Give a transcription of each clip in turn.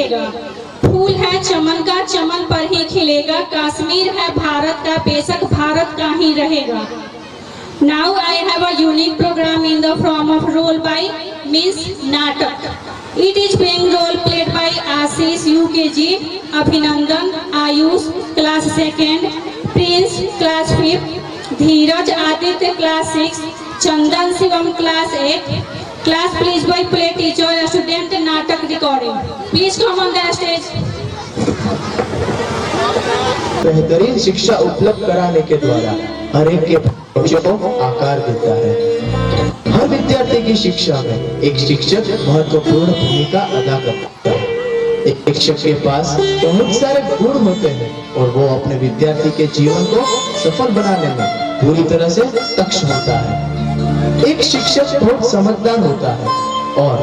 खिलेगा। फूल है चमन का, चमन पर ही खिलेगा। कश्मीर है भारत का, बेशक भारत का ही रहेगा। Now I have a unique program in the form of role by Miss Natak. It is being role played by Ashish UKG, Abhinandan Ayush class 2nd, Prince class 5th, Dheeraj Aditya class 6, Chandan Shivam class 8. Class please by play teacher student Natak recording. Please come on the stage. बेहतरीन शिक्षा उपलब्ध कराने के द्वारा हर एक के भविष्य को आकार देता है। हर विद्यार्थी की शिक्षा में एक शिक्षक महत्वपूर्ण भूमिका अदा करता है। एक शिक्षक के पास बहुत सारे गुण होते हैं और वो अपने विद्यार्थी के जीवन को सफल बनाने में पूरी तरह से दक्ष होता है। एक शिक्षक बहुत समझदार होता है और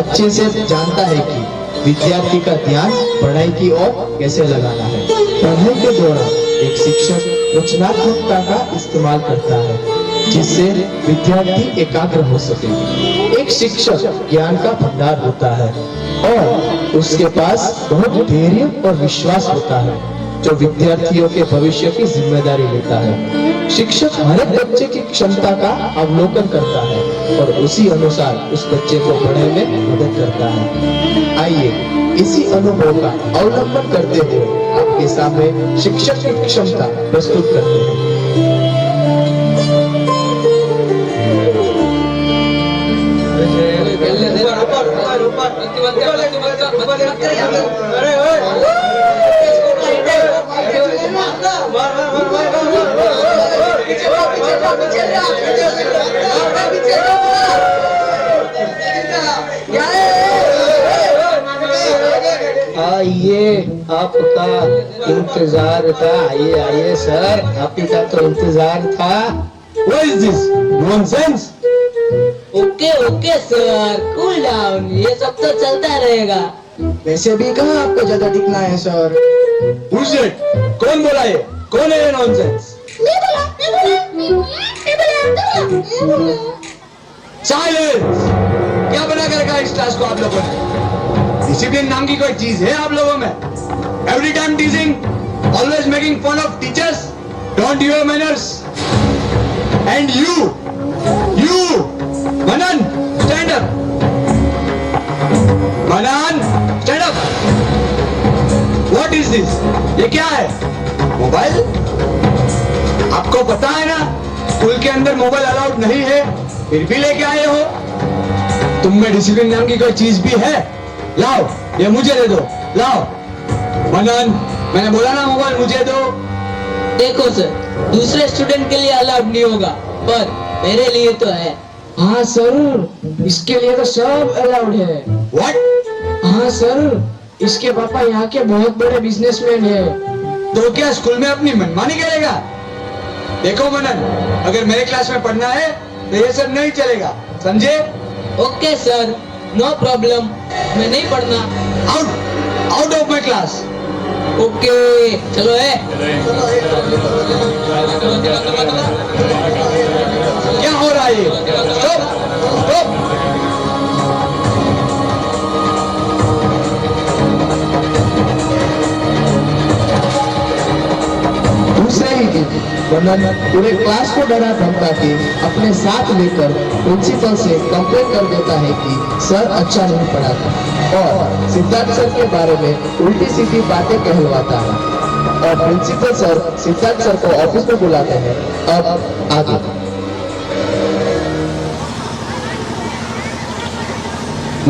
अच्छे से जानता है कि विद्यार्थी का ध्यान पढ़ाई की ओर कैसे लगाना है। पढ़ाई के दौरान एक शिक्षक रचनात्मकता का इस्तेमाल करता है जिससे विद्यार्थी एकाग्र हो सके। एक शिक्षक ज्ञान का भंडार होता है और उसके पास बहुत धैर्य और विश्वास होता है जो विद्यार्थियों के भविष्य की जिम्मेदारी लेता है। शिक्षक हर एक बच्चे की क्षमता का अवलोकन करता है और उसी अनुसार उस बच्चे को पढ़ने में मदद करता है। आइए इसी अनुभव का अवलंबन करते हुए आपके सामने शिक्षक की क्षमता प्रस्तुत करते हैं। आइए आपका इंतजार था। आइए आइए सर, आपका तो इंतजार था। What is this nonsense? Okay okay sir, cool down, ये सब तो चलता रहेगा। वैसे भी कहाँ आपको ज्यादा टिकना है सर। Who's it? कौन बोला ये? कौन है ये नॉनसेंस? साइलेंस! क्या बना कर रखा इस क्लास को आप लोगों ने? डिसिप्लिन नाम की कोई चीज है आप लोगों में? Every time teasing, always making fun of teachers, don't you have manners? And you, Manan, stand up. Manan, stand up. What is this? ये क्या है? मोबाइल? आपको पता है ना स्कूल के अंदर मोबाइल अलाउड नहीं है, फिर भी लेके आए हो। तुम में डिसिप्लिन नाम की कोई चीज भी है? लाओ, ये मुझे दे दो, लाओ। मनन, मैंने बोला ना मोबाइल मुझे दो। देखो सर, दूसरे स्टूडेंट के लिए अलाउड नहीं होगा, पर मेरे लिए तो है। हाँ सर, इसके लिए तो सब अलाउड है। What? हाँ सर, इसके पापा यहाँ के बहुत बड़े बिजनेसमैन हैं। तो क्या स्कूल में अपनी मनमानी करेगा? देखो मनन, अगर मेरे क्लास में पढ़ना है तो ये सब नहीं चलेगा, समझे? ओके सर, नो प्रॉब्लम, मैं नहीं पढ़ना। Out of my class. Okay चलो है। क्या हो रहा है? Stop, stop. दूसरे ही दिन मनन पूरे क्लास को डरा धमका के अपने साथ लेकर प्रिंसिपल से कंप्लेन कर देता है कि सर अच्छा नहीं पढ़ाता और सिद्धार्थ सर के बारे में उल्टी सीधी बातें कहलवाता है। और प्रिंसिपल सर सिद्धार्थ सर को ऑफिस में बुलाते हैं। अब आगे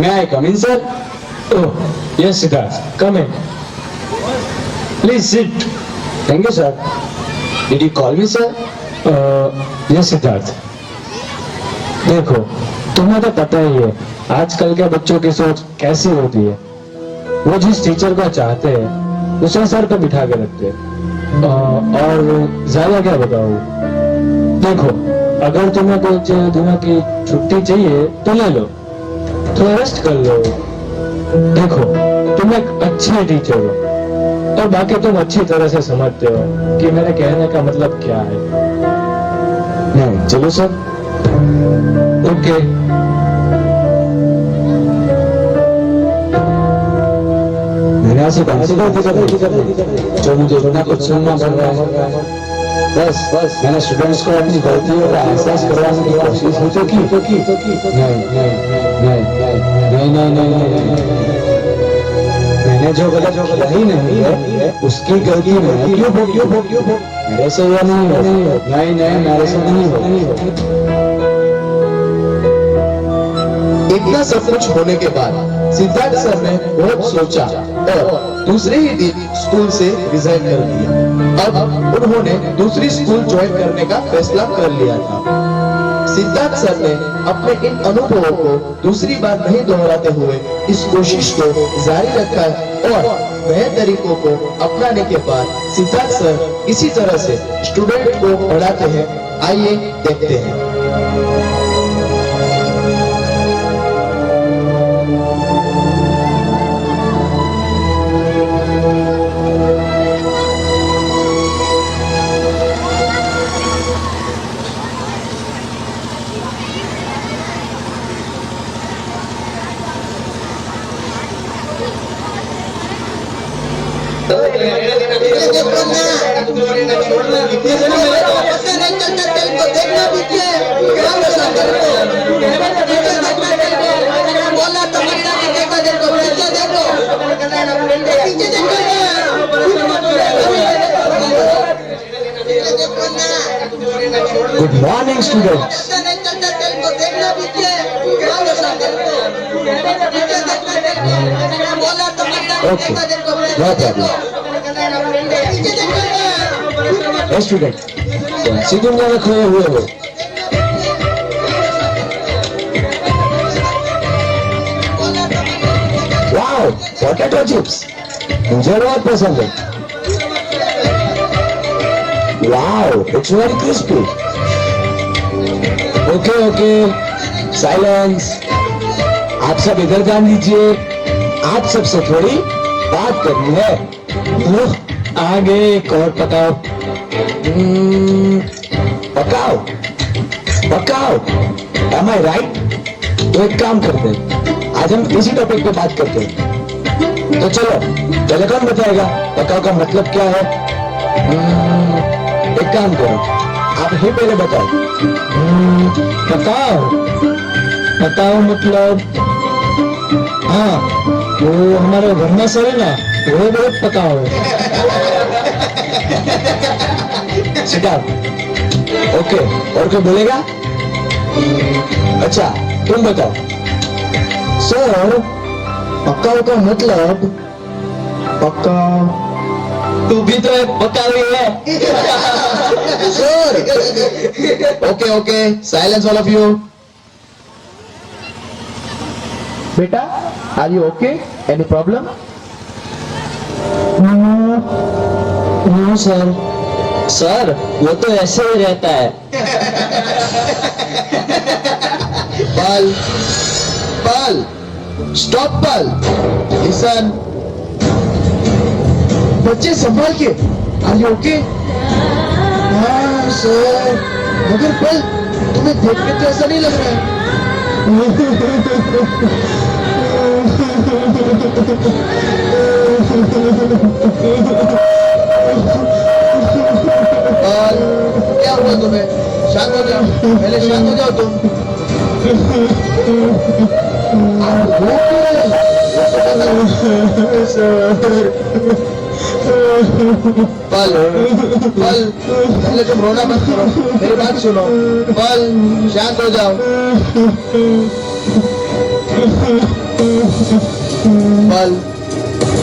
May I come in, sir? Oh, yes, Siddharth. Come in. Please sit. Thank you, sir. Did you call me, sir? Yes, Siddharth. देखो, तुम्हें तो पता ही है आजकल के बच्चों की सोच कैसी होती है। वो जिस टीचर को चाहते हैं उसे सर पे बिठा के रखते हैं। और ज्यादा क्या बताऊं। देखो, अगर तुम्हें कुछ दिनों की छुट्टी चाहिए तो ले लो, थोड़ा रेस्ट कर लो। देखो, तुम एक अच्छे टीचर हो और बाकी तुम अच्छी तरह से समझते हो कि मेरे कहने का मतलब क्या है। नहीं, चलो सर। ओके। ऐसी कौन सी गलती कर दी जो मुझे इतना कुछ सुनना पड़ रहा है? बस मैंने स्टूडेंट्स को अपनी गलतियों का एहसास करवाने की कोशिश ही तो की। नहीं, मैंने जो गलत किया ही नहीं है उसकी गलती मैं क्यों मेरे से ये नहीं हो। नहीं, मेरे से नहीं हो। इतना सब कुछ होने के बाद सिद्धार्थ सर ने बहुत सोचा और दूसरे ही दिन स्कूल से रिजाइन कर दिया। अब उन्होंने दूसरी स्कूल ज्वाइन करने का फैसला कर लिया था। सिद्धार्थ सर ने अपने इन अनुभवों को दूसरी बार नहीं दोहराते हुए इस कोशिश को जारी रखा और नए तरीकों को अपनाने के बाद सिद्धार्थ सर इसी तरह से स्टूडेंट को पढ़ाते हैं। आइए देखते हैं। Good morning students. Okay, no problem. Student, कौन-सी दुनिया में खोए हुए हो? वाओ, पोटैटो चिप्स मुझे बहुत पसंद है। Wow, it's very crispy. Okay, silence. आप सब इधर ध्यान दीजिए। आप सबसे थोड़ी बात करनी है। आगे एक और पकाओ। पकाओ। Am I right? तो एक काम करते हैं, आज हम इसी टॉपिक पे बात करते हैं। तो चलो, पहले कौन बताएगा पकाओ का मतलब क्या है? एक काम करो, आप ही पहले बताओ। पकाओ मतलब, हाँ, वो हमारे वर्मा सर है ना, वो बहुत पकाओ है। ओके, और कोई बोलेगा? अच्छा, तुम बताओ। सर, पकाओ का मतलब तू भी तो एक पकावी है। Sir, okay, silence all of you. बेटा, are you okay? Any problem? No sir, वो तो ऐसे ही रहता है। पल, स्टॉप पल, लिसन। बच्चे संभाल के, आर यू ओके? हाँ सर, मगर पल, तुम्हें देख के तो ऐसा नहीं लग रहा है। और क्या हुआ तुम्हें? शांत हो जाओ, पहले शांत हो जाओ तुम। पल, पहले तुम रोना मत करो, मेरी बात सुनो। पल, शांत हो जाओ।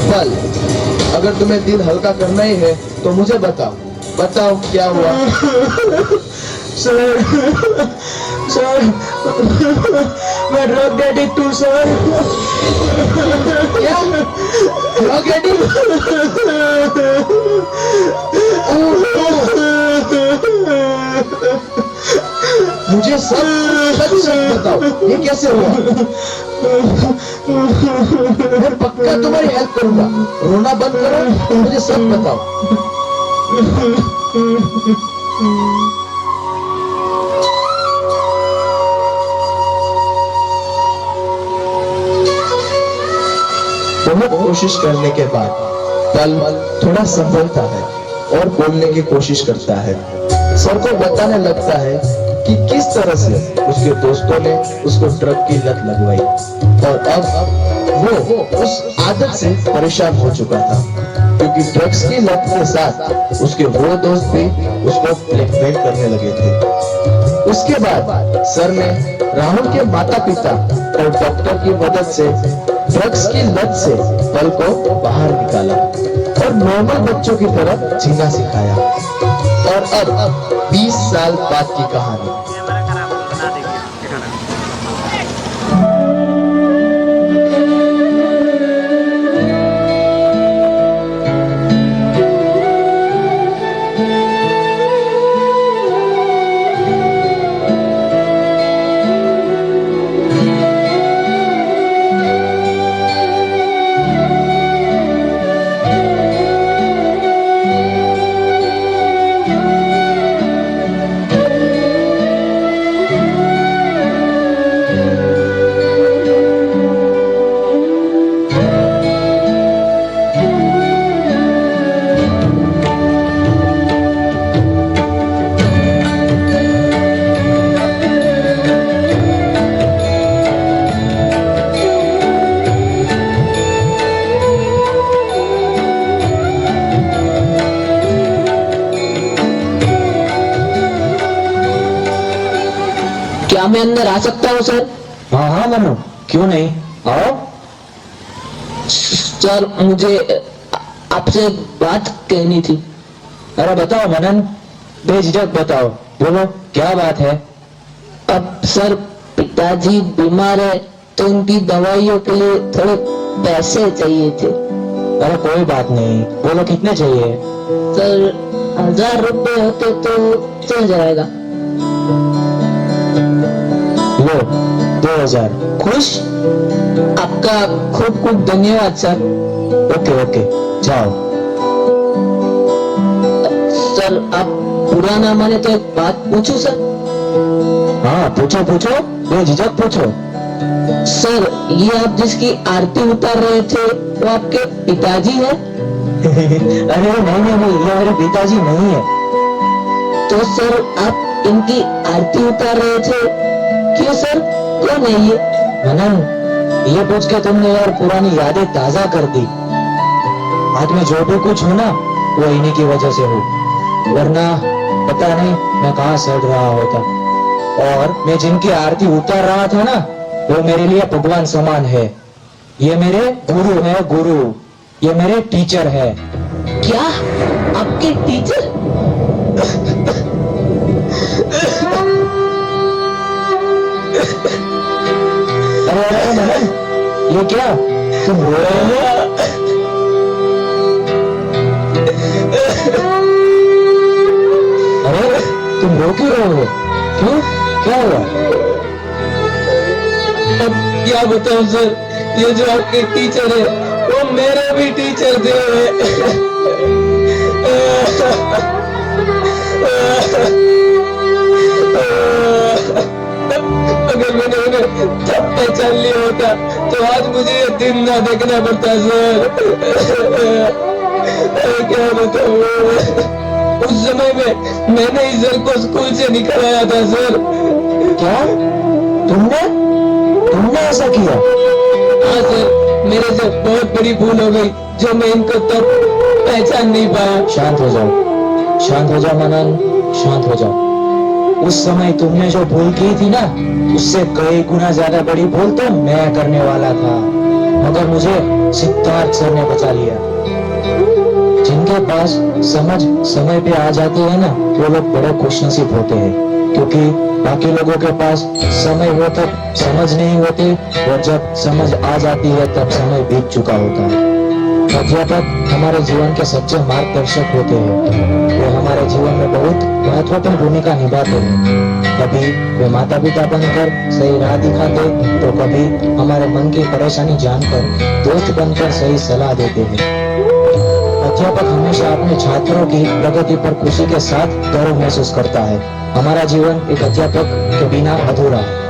पल, अगर तुम्हें दिल हल्का करना ही है तो मुझे बताओ क्या हुआ? सर, मैं ड्रग एडिक्ट हूँ सर। क्या? Drug addict? मुझे सच बताओ, ये कैसे हुआ? मैं पक्का तुम्हारी हेल्प करूंगा। रोना बंद करो, मुझे सब बताओ। बहुत कोशिश करने के बाद पल थोड़ा संभलता है और बोलने की कोशिश करता है। सर को बताने लगता है कि किस तरह से उसके दोस्तों ने उसको ड्रग की लत लगवाई और अब वो उस आदत से परेशान हो चुका था, क्योंकि ड्रग्स की लत के साथ उसके वो दोस्त भी उसको ब्लैकमेल करने लगे थे। उसके बाद सर ने राहुल के माता पिता और डॉक्टर की मदद से ड्रग्स की लत से पल को बाहर निकाला और नॉर्मल बच्चों की तरह जीना सिखाया। और अब 20 साल बाद की कहानी। क्या मैं अंदर आ सकता हूँ सर? हाँ हाँ मनु, क्यों नहीं, आओ। सर मुझे आपसे बात कहनी थी। अरे बताओ मनन, बेझिझक बताओ, बोलो क्या बात है। अब सर पिताजी बीमार है तो उनकी दवाइयों के लिए थोड़े पैसे चाहिए थे। अरे कोई बात नहीं, बोलो कितने चाहिए। सर 1000 रुपए होते तो चल जाएगा। लो 2000। खुश? आपका खूब खूब धन्यवाद सर। ओके ओके, जाओ। सर आप बुरा ना माने तो एक बात पूछूं सर? हाँ पूछो पूछो, बेझिझक पूछो। सर ये आप जिसकी आरती उतार रहे थे वो आपके पिताजी है? अरे नहीं, ये मेरे पिताजी नहीं है। तो सर आप इनकी आरती उतार रहे थे, क्यों सर, कौन है ये? मनन, ये पूछ के तुमने यार पुरानी यादें ताजा कर दी। आज मैं जो भी कुछ हूँ ना, वो इन्हीं की वजह से हूँ, वरना पता नहीं मैं कहाँ सड़ रहा होता। और मैं जिनकी आरती उतार रहा था ना, वो मेरे लिए भगवान समान है। ये मेरे गुरु है, गुरु। ये मेरे टीचर है। क्या आपके टीचर? अरे मनन, ये क्या, तुम रो रहे हो? अरे तुम रो क्यों रहे हो? क्यों, क्या हुआ? अब क्या बताऊं सर, ये जो आपके टीचर है वो मेरे भी टीचर थे। अगर मैंने उन्हें तब पहचान लिया होता तो आज मुझे ये दिन ना देखना पड़ता सर। क्या बताऊं, उस समय में मैंने इस सर को स्कूल से निकलाया था सर। क्या तुमने ऐसा किया? हाँ सर, मेरे से बहुत बड़ी भूल हो गई जो मैं इनको तब पहचान नहीं पाया। शांत हो जाओ, शांत हो जाओ मनन, शांत हो जाओ। उस समय तुमने जो भूल की थी ना, उससे कई गुना ज्यादा बड़ी भूल तो मैं करने वाला था, मगर मुझे सिद्धार्थ सर ने बचा लिया। जिनके पास समझ समय पे आ जाती है ना, वो लोग बड़े खुशनसीब होते हैं, क्योंकि बाकी लोगों के पास समय हो तब समझ नहीं होती, और जब समझ आ जाती है तब समय बीत चुका होता है। अध्यापक हमारे जीवन के सच्चे मार्गदर्शक होते हैं। वो हमारे जीवन में बहुत महत्वपूर्ण भूमिका निभाते हैं। कभी वे माता पिता बनकर सही राह दिखाते, तो कभी हमारे मन की परेशानी जानकर दोस्त बनकर सही सलाह देते हैं। अध्यापक हमेशा अपने छात्रों की प्रगति पर खुशी के साथ गर्व महसूस करता है। हमारा जीवन एक अध्यापक के बिना अधूरा है।